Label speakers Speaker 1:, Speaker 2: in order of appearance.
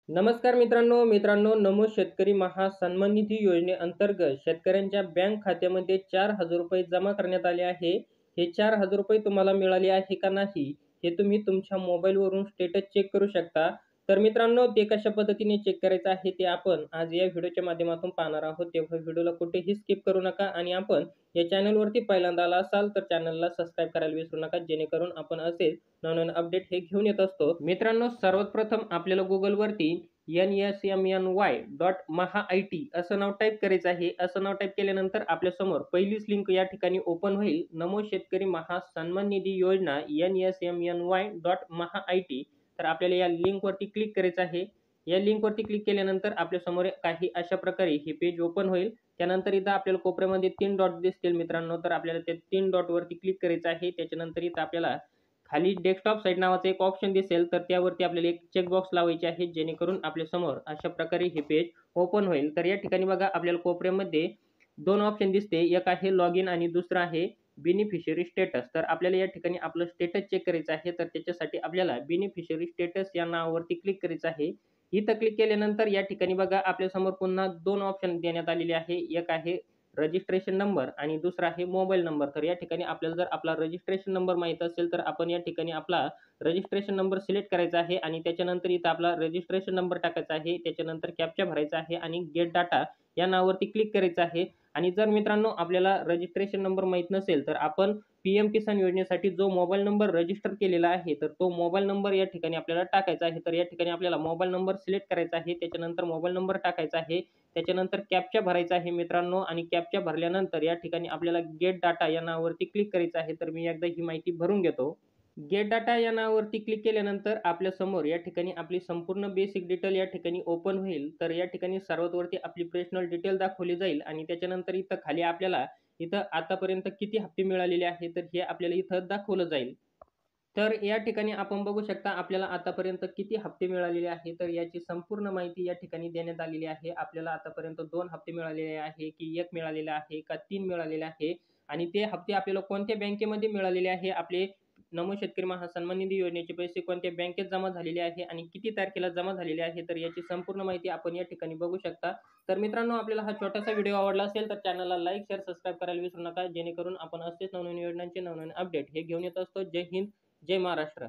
Speaker 1: नमस्कार मित्रांनो नमो शेतकरी महासन्मान निधी योजनेअंतर्गत शेतकऱ्यांच्या बँक खात्यामध्ये 4,000 रुपये जमा करण्यात आले आहे. हे 4,000 रुपये तुम्हाला मिळाले आहे का नाही हे तुम्ही तुमच्या मोबाईलवरून स्टेटस चेक करू शकता. तर मित्रांनो, ते कशा पद्धतीने चेक करायचं आहे ते आपण आज या व्हिडिओच्या माध्यमातून पाहणार आहोत. तेव्हा व्हिडिओला कुठेही स्किप करू नका आणि आपण या चॅनलवरती पहिल्यांदा आला असाल तर चॅनलला सबस्क्राईब करायला विसरू नका, जेणेकरून आपण असेच नवनवीन अपडेट हे घेऊन येत असतो. मित्रांनो, सर्वात प्रथम आपल्याला गुगलवरती nsmny.maha.it असं नाव टाईप करायचं आहे. असं नाव टाईप केल्यानंतर आपल्यासमोर पहिलीच लिंक या ठिकाणी ओपन होईल. नमो शेतकरी महासन्मान निधी योजना nsmny.maha.it. तर आपल्याला या लिंकवरती क्लिक करायचं आहे. या लिंकवरती क्लिक केल्यानंतर आपल्यासमोर काही अशा प्रकारे हे पेज ओपन होईल. त्यानंतर इथं आपल्याला कोपऱ्यामध्ये 3 डॉट दिसतील मित्रांनो. तर आपल्याला त्या 3 डॉटवरती क्लिक करायचं आहे. त्याच्यानंतर इथं आपल्याला खाली डेस्कटॉप साइड नावाचं एक ऑप्शन दिसेल, तर त्यावरती आपल्याला एक चेकबॉक्स लावायचे आहे, जेणेकरून आपल्यासमोर अशा प्रकारे हे पेज ओपन होईल. तर या ठिकाणी बघा, आपल्याला कोपऱ्यामध्ये 2 ऑप्शन दिसते. एक आहे लॉग इन आणि दुसरं आहे बेनिफिशियरी स्टेटस. तर आपल्याला या ठिकाणी आपलं स्टेटस चेक करायचं आहे. तर त्याच्यासाठी आपल्याला बेनिफिशियरी स्टेटस या नावावरती क्लिक करायचं आहे. इथं क्लिक केल्यानंतर या ठिकाणी बघा, आपल्यासमोर पुन्हा 2 ऑप्शन देण्यात आलेले आहे. एक आहे रजिस्ट्रेशन नंबर आणि दुसरा आहे मोबाईल नंबर. तर या ठिकाणी आपल्याला जर आपला रजिस्ट्रेशन नंबर माहीत असेल तर आपण या ठिकाणी आपला रजिस्ट्रेशन नंबर सिलेक्ट करायचा आहे आणि त्याच्यानंतर इथं आपला रजिस्ट्रेशन नंबर टाकायचा आहे. त्याच्यानंतर कॅप्चा भरायचा आहे आणि गेट डाटा या नावावरती क्लिक करायचं आहे. आणि जर मित्रांनो आपल्याला रजिस्ट्रेशन नंबर माहीत नसेल तर आपण पीएम किसान योजनेसाठी जो मोबाईल नंबर रजिस्टर केलेला आहे तर तो मोबाईल नंबर या ठिकाणी आपल्याला टाकायचा आहे. तर या ठिकाणी आपल्याला मोबाईल नंबर सिलेक्ट करायचा आहे. त्याच्यानंतर मोबाईल नंबर टाकायचा आहे. त्याच्यानंतर कॅप्चा भरायचा आहे मित्रांनो आणि कॅप्चा भरल्यानंतर या ठिकाणी आपल्याला गेट डाटा या नावावरती क्लिक करायचं आहे. तर मी एकदा ही माहिती भरून घेतो. गेट डाटा या नावावरती क्लिक केल्यानंतर आपल्यासमोर या ठिकाणी आपली संपूर्ण बेसिक डिटेल या ठिकाणी ओपन होईल. तर या ठिकाणी सर्वात वरती आपली पर्सनल डिटेल दाखवली जाईल आणि त्याच्यानंतर इथं खाली आपल्याला इथं आतापर्यंत किती हप्ते मिळालेले आहेत तर हे आपल्याला इथं दाखवलं जाईल. तर या ठिकाणी आपण बघू शकता आपल्याला आतापर्यंत किती हप्ते मिळालेले आहे. तर याची संपूर्ण माहिती या ठिकाणी देण्यात आलेली आहे. आपल्याला आतापर्यंत 2 हप्ते मिळालेले आहे की 1 मिळालेला आहे का 3 मिळालेले आहे आणि ते हप्ते आपल्याला कोणत्या बँकेमध्ये मिळालेले आहे, आपले नमो शेतकरी महासन्मान निधी योजनेचे पैसे कोणत्या बँकेत जमा झालेले आहे आणि किती तारखेला जमा झालेले आहे, तर याची संपूर्ण माहिती आपण या ठिकाणी बघू शकता. तर मित्रांनो, आपल्याला हा छोटासा व्हिडिओ आवडला असेल तर चॅनलला लाईक, शेअर, सबस्क्राईब करायला विसरू नका, जेणेकरून आपण असेच नवनवीन योजनांचे नवनवीन अपडेट हे घेऊन येत असतो. जय हिंद, जय महाराष्ट्र.